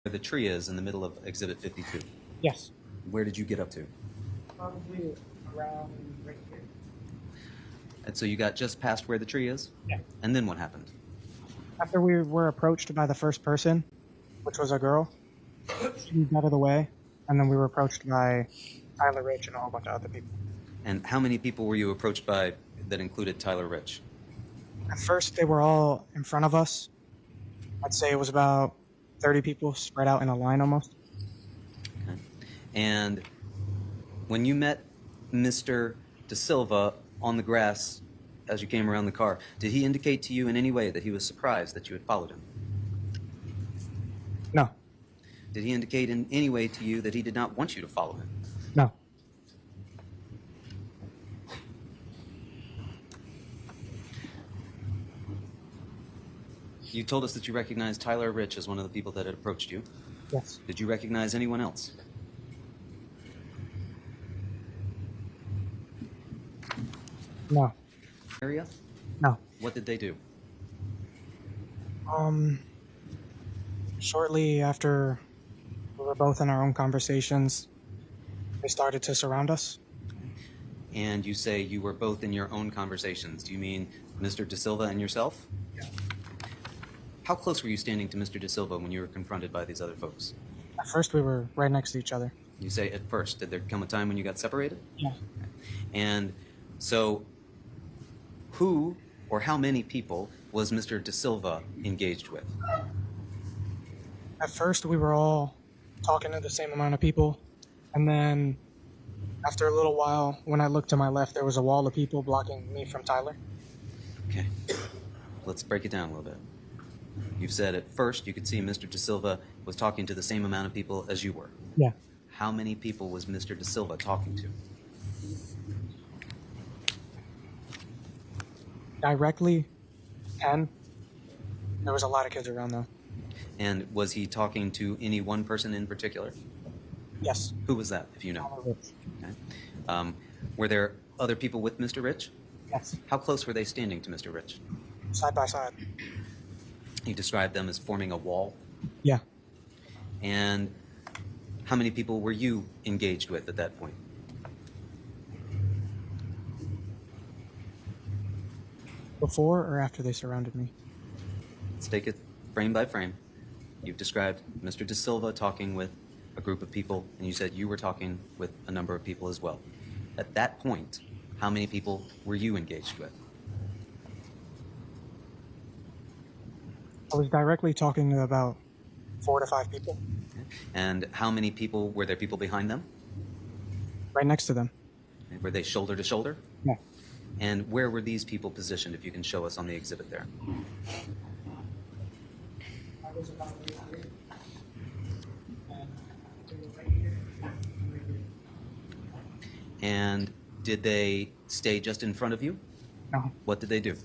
Where the tree is in the middle of Exhibit 52. Yes. Where did you get up to? Probably around right here. And so you got just past where the tree is? Yeah. And then what happened? After we were approached by the first person, which was a girl, she moved out of the way, and then we were approached by Tyler Rich and a whole bunch of other people. And how many people were you approached by that included Tyler Rich? At first, they were all in front of us. I'd say it was about 30 people spread out in a line almost. Okay. And when you met Mr. De Silva on the grass as you came around the car, did he indicate to you in any way that he was surprised that you had followed him? No. Did he indicate in any way to you that he did not want you to follow him? No. You told us that you recognized Tyler Rich as one of the people that had approached you. Yes. Did you recognize anyone else? No. Area? No. What did they do? Shortly after we were both in our own conversations, they started to surround us. And you say you were both in your own conversations. Do you mean Mr. De Silva and yourself? Yeah. How close were you standing to Mr. De Silva when you were confronted by these other folks? At first, we were right next to each other. You say at first. Did there come a time when you got separated? Yeah. And so who or how many people was Mr. De Silva engaged with? At first, we were all talking to the same amount of people. And then after a little while, when I looked to my left, there was a wall of people blocking me from Tyler. Okay. Let's break it down a little bit. You've said at first you could see Mr. De Silva was talking to the same amount of people as you were. Yeah. How many people was Mr. De Silva talking to? Directly, 10. There was a lot of kids around, though. And was he talking to any one person in particular? Yes. Who was that, if you know? Tyler Rich. Okay. Were there other people with Mr. Rich? Yes. How close were they standing to Mr. Rich? Side by side. You described them as forming a wall. Yeah. And how many people were you engaged with at that point? Before or after they surrounded me? Let's take it frame by frame. You've described Mr. De Silva talking with a group of people, and you said you were talking with a number of people as well. At that point, how many people were you engaged with? I was directly talking to about 4 to 5 people. And how many people, were there people behind them? Right next to them. Were they shoulder to shoulder? Yeah. And where were these people positioned, if you can show us on the exhibit there? I was about right here. And they were right here. Right here. And did they stay just in front of you? No. What did they do?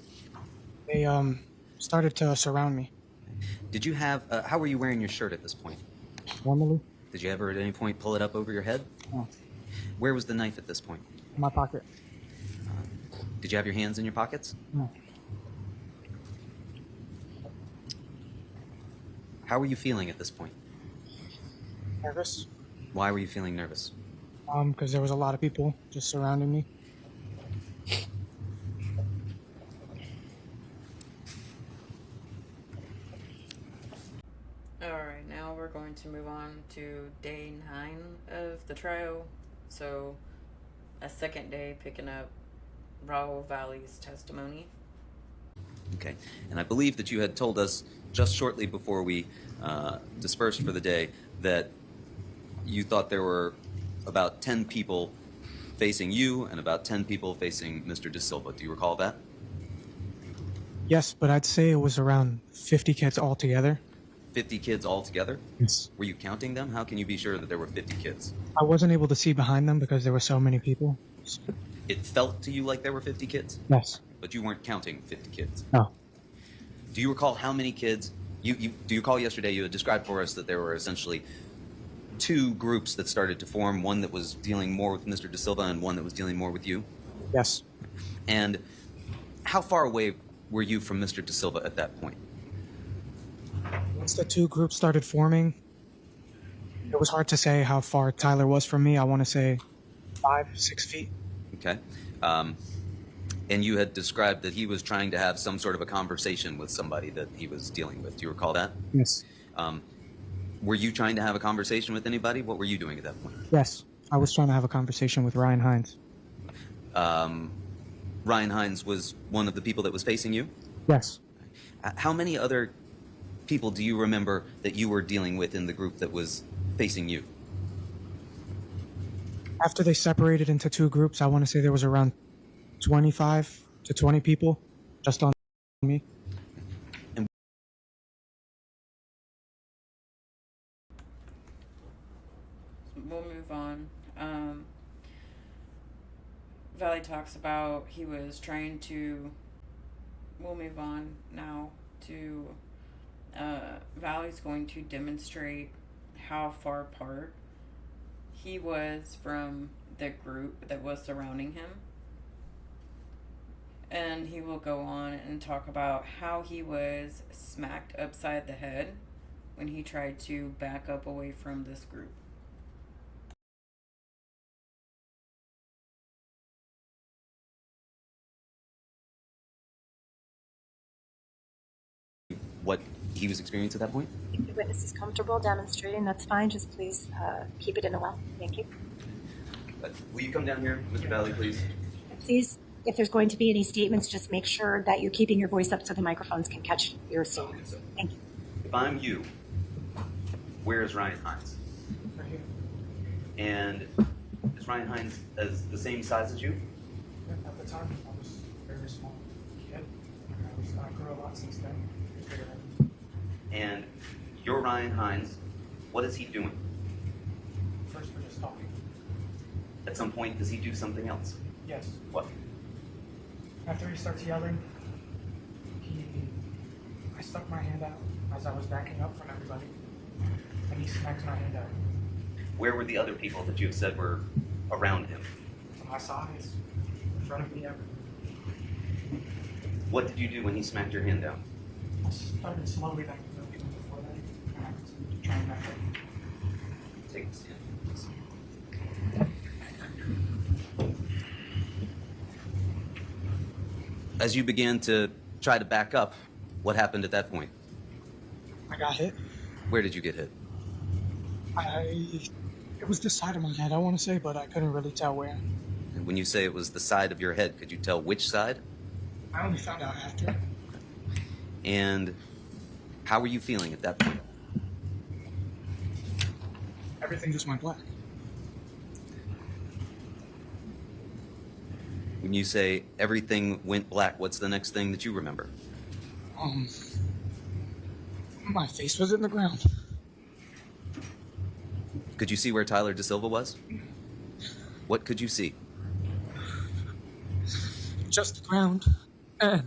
They started to surround me. Did you have, how were you wearing your shirt at this point? Normally. Did you ever at any point pull it up over your head? No. Where was the knife at this point? In my pocket. Did you have your hands in your pockets? No. How were you feeling at this point? Nervous. Why were you feeling nervous? Because there was a lot of people just surrounding me. Alright, now we're going to move on to day 9 of the trial. So, a second day picking up Raul Valle's testimony. Okay, and I believe that you had told us just shortly before we dispersed for the day that you thought there were about 10 people facing you and about 10 people facing Mr. De Silva. Do you recall that? Yes, but I'd say it was around 50 kids altogether. 50 kids altogether? Yes. Were you counting them? How can you be sure that there were 50 kids? I wasn't able to see behind them because there were so many people. It felt to you like there were 50 kids, Yes. but you weren't counting 50 kids. No. Do you recall how many kids, do you recall yesterday you had described for us that there were essentially 2 groups that started to form, one that was dealing more with Mr. De Silva and one that was dealing more with you? Yes. And how far away were you from Mr. De Silva at that point? Once the 2 groups started forming, It was hard to say how far Tyler was from me. I want to say 5, 6 feet. Okay. And you had described that he was trying to have some sort of a conversation with somebody that he was dealing with. Do you recall that? Yes. Were you trying to have a conversation with anybody? What were you doing at that point? Yes. I was trying to have a conversation with Ryan Hines. Ryan Hines was one of the people that was facing you? Yes. How many other people do you remember that you were dealing with in the group that was facing you? After they separated into 2 groups, I want to say there was around 25 to 20 people just on me. We'll move on. Valley talks about he was trying to. We'll move on now to. Valley's going to demonstrate how far apart he was from the group that was surrounding him. And he will go on and talk about how he was smacked upside the head when he tried to back up away from this group. What he was experiencing at that point? If the witness is comfortable demonstrating, that's fine. Just please keep it in the well. Thank you. Will you come down here, Mr. Valley, please? Please, if there's going to be any statements, just make sure that you're keeping your voice up so the microphones can catch your statements. Thank you. If I'm you, where is Ryan Hines? Right here. And is Ryan Hines as the same size as you? At the time, I was a very small kid. I grew a lot since then. And you're Ryan Hines. What is he doing? First, we're just talking. At some point, does he do something else? Yes. What? After he starts yelling, I stuck my hand out as I was backing up from everybody, and he smacked my hand out. Where were the other people that you have said were around him? To my sides, in front of me, everywhere. What did you do when he smacked your hand down? I started slowly backing up even before that. I had to try and back up. Take a stand. As you began to try to back up, what happened at that point? I got hit. Where did you get hit? It was the side of my head, I want to say, but I couldn't really tell where. And when you say it was the side of your head, could you tell which side? I only found out after. And how were you feeling at that point? Everything just went black. When you say everything went black, what's the next thing that you remember? My face was in the ground. Could you see where Tyler DeSilva was? What could you see? Just the ground. And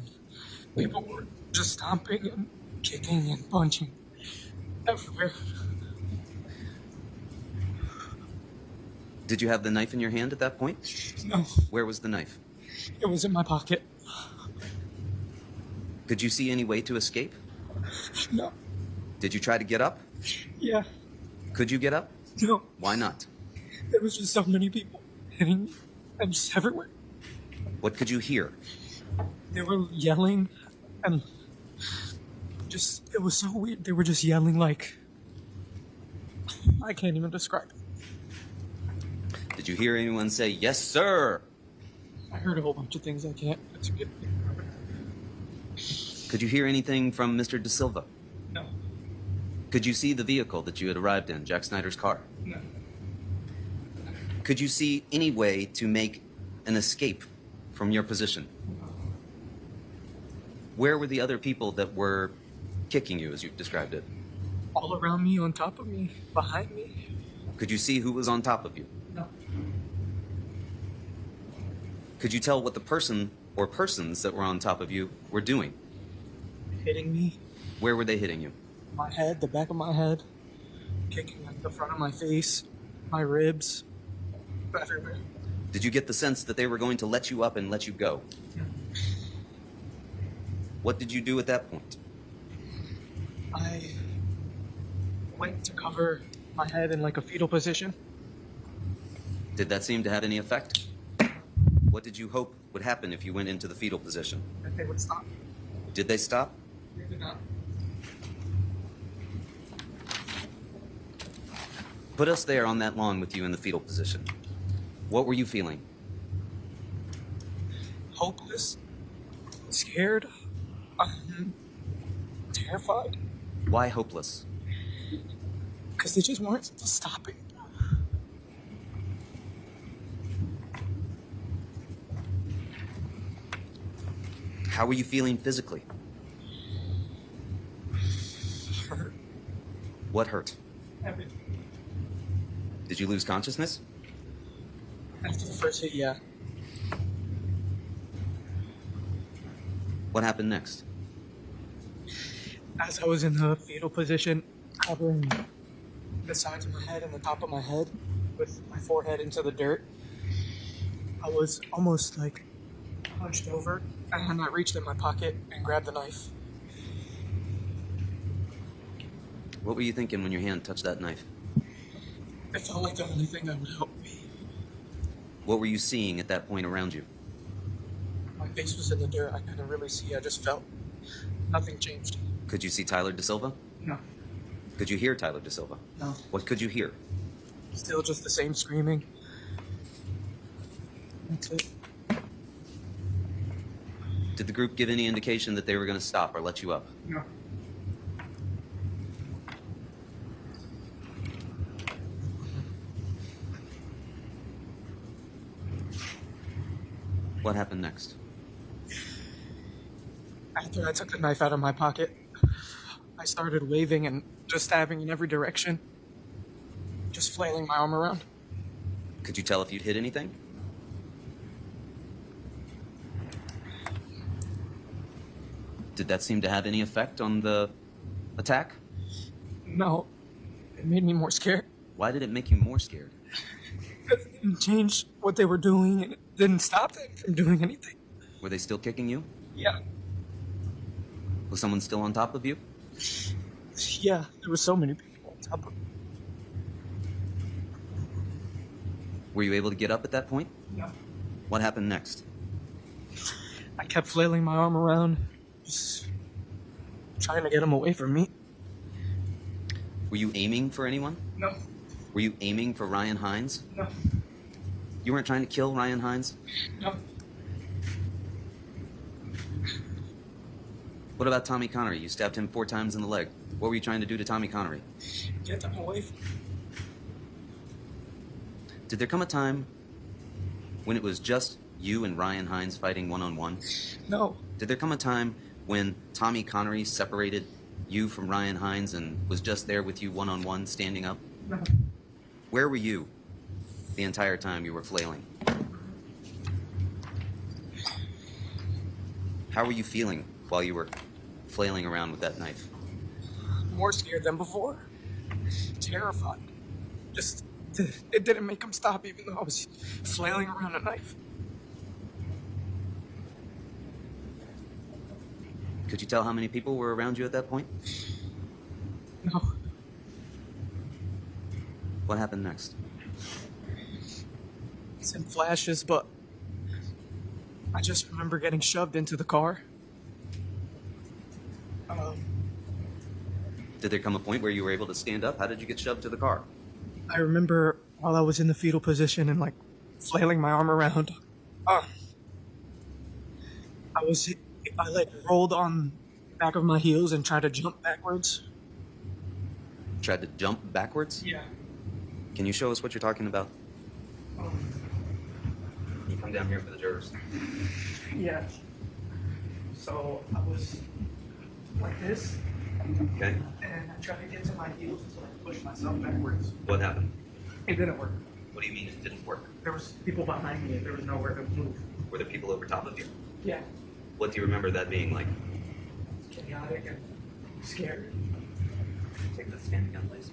people were just stomping and kicking and punching everywhere. Did you have the knife in your hand at that point? No, Where was the knife? it was in my pocket. Could you see any way to escape? No. Did you try to get up? Yeah. Could you get up? No. Why not? There was just so many people hitting me and just everywhere. What could you hear? They were yelling and just, it was so weird. They were just yelling like, I can't even describe it. Did you hear anyone say, "Yes, sir"? I heard a whole bunch of things I can't. Could you hear anything from Mr. DeSilva? No. Could you see the vehicle that you had arrived in, Jack Snyder's car? No. Could you see any way to make an escape from your position? Where were the other people that were kicking you, as you've described it? All around me, on top of me, behind me. Could you see who was on top of you? No. Could you tell what the person or persons that were on top of you were doing? Hitting me. Where were they hitting you? My head, the back of my head. Kicking like the front of my face, my ribs, everywhere. Did you get the sense that they were going to let you up and let you go? Yeah. What did you do at that point? I went to cover my head in like a fetal position. Did that seem to have any effect? What did you hope would happen if you went into the fetal position? That they would stop. Did they stop? They did not. Put us there on that lawn with you in the fetal position. What were you feeling? Hopeless, scared, terrified, Why hopeless? because they just weren't stopping. How were you feeling physically? Hurt, What hurt? everything. Did you lose consciousness? After the first hit, yeah. What happened next? As I was in the fetal position, covering the sides of my head and the top of my head with my forehead into the dirt, I was almost like hunched over, and I reached in my pocket and grabbed the knife. What were you thinking when your hand touched that knife? It felt like the only thing that would help me. What were you seeing at that point around you? My face was in the dirt. I couldn't really see. I just felt nothing changed. Could you see Tyler De Silva? No. Could you hear Tyler De Silva? No. What could you hear? Still just the same screaming. That's it. Did the group give any indication that they were going to stop or let you up? No. What happened next? After I took the knife out of my pocket, I started waving and just stabbing in every direction. Just flailing my arm around. Could you tell if you'd hit anything? Did that seem to have any effect on the attack? No. It made me more scared. Why did it make you more scared? It didn't change what they were doing, and it didn't stop them from doing anything. Were they still kicking you? Yeah. Was someone still on top of you? Yeah, there were so many people on top of me. Were you able to get up at that point? No. What happened next? I kept flailing my arm around, just trying to get them away from me. Were you aiming for anyone? No. Were you aiming for Ryan Hines? No. You weren't trying to kill Ryan Hines? No. What about Tommy Connery? You stabbed him 4 times in the leg. What were you trying to do to Tommy Connery? Get them away from me. Did there come a time when it was just you and Ryan Hines fighting one-on-one? No. Did there come a time when Tommy Connery separated you from Ryan Hines and was just there with you one-on-one, standing up? No. Where were you the entire time you were flailing? How were you feeling while you were flailing around with that knife? More scared than before. Terrified. Just, it didn't make them stop even though I was flailing around a knife. Could you tell how many people were around you at that point? No. What happened next? It's in flashes, but I just remember getting shoved into the car. Did there come a point where you were able to stand up? How did you get shoved to the car? I remember while I was in the fetal position and like flailing my arm around, I like rolled on the back of my heels and tried to jump backwards. Tried to jump backwards? Yeah. Can you show us what you're talking about? Can you come down here for the jurors? Yeah. So I was like this, Okay. and I tried to get to my heels to like push myself backwards. What happened? It didn't work. What do you mean it didn't work? There was people behind me and there was nowhere to move. Were there people over top of you? Yeah. What do you remember that being like? Chaotic and scared. Take the stand again, please.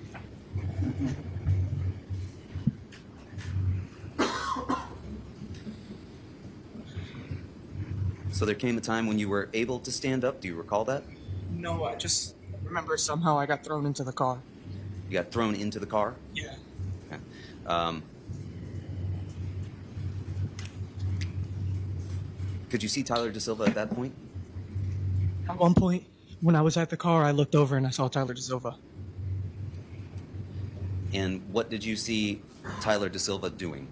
So there came a time when you were able to stand up. Do you recall that? No, I just remember somehow I got thrown into the car. got thrown into the car? Yeah. Okay. Could you see Tyler Da Silva at that point? At one point, when I was at the car, I looked over and I saw Tyler Da Silva. And what did you see Tyler Da Silva doing?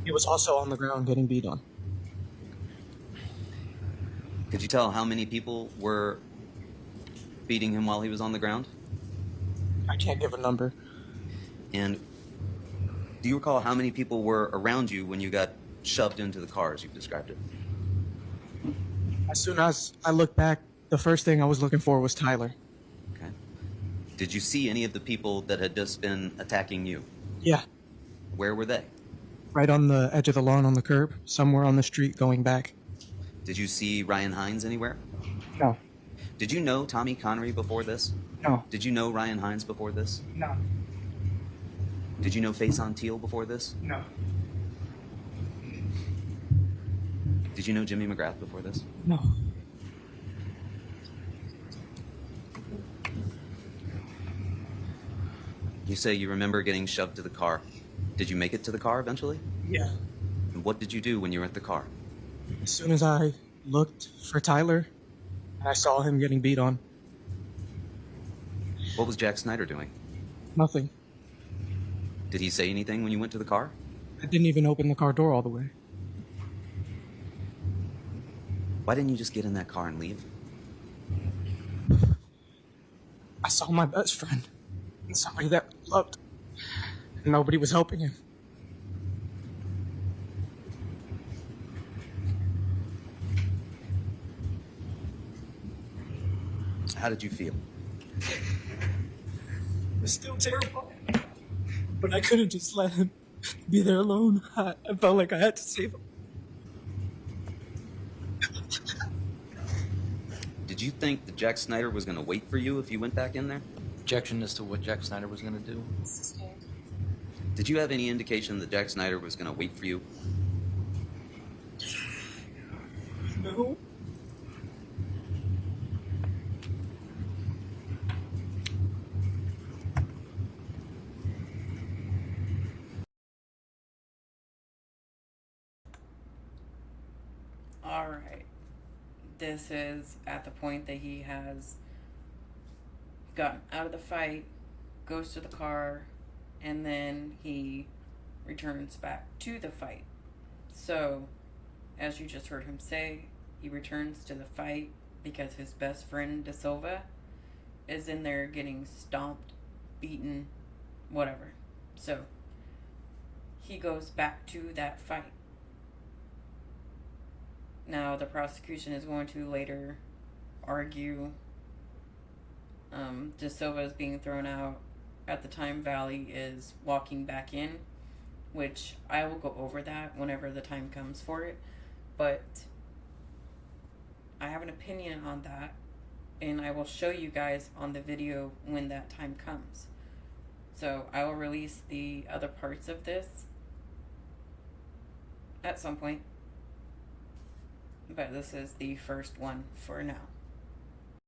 He was also on the ground getting beat on. Could you tell how many people were beating him while he was on the ground? I can't give a number. And do you recall how many people were around you when you got shoved into the car, as you've described it? As soon as I looked back, the first thing I was looking for was Tyler. Okay. Did you see any of the people that had just been attacking you? Yeah. Where were they? Right on the edge of the lawn on the curb, somewhere on the street going back. Did you see Ryan Hines anywhere? No. Did you know Tommy Connery before this? No. Did you know Ryan Hines before this? No. Did you know Faison Teal before this? No. Did you know Jimmy McGrath before this? No. You say you remember getting shoved to the car. Did you make it to the car eventually? Yeah. And what did you do when you were at the car? As soon as I looked for Tyler, and I saw him getting beat on, What was Jack Snyder doing? nothing. Did he say anything when you went to the car? I didn't even open the car door all the way. Why didn't you just get in that car and leave? I saw my best friend and somebody that I loved. And nobody was helping him. How did you feel? It was still terrible. But I couldn't just let him be there alone. I felt like I had to save him. Did you think that Jack Snyder was going to wait for you if you went back in there? Objection as to what Jack Snyder was going to do. Did you have any indication that Jack Snyder was going to wait for you? No. All right. This is at the point that he has gotten out of the fight, goes to the car, and then he returns back to the fight. So, as you just heard him say, he returns to the fight because his best friend Da Silva is in there getting stomped, beaten, whatever. So, he goes back to that fight. Now, the prosecution is going to later argue Da Silva is being thrown out at the time Valley is walking back in, which I will go over that whenever the time comes for it. But I have an opinion on that, and I will show you guys on the video when that time comes. So I will release the other parts of this at some point. But this is the first one for now.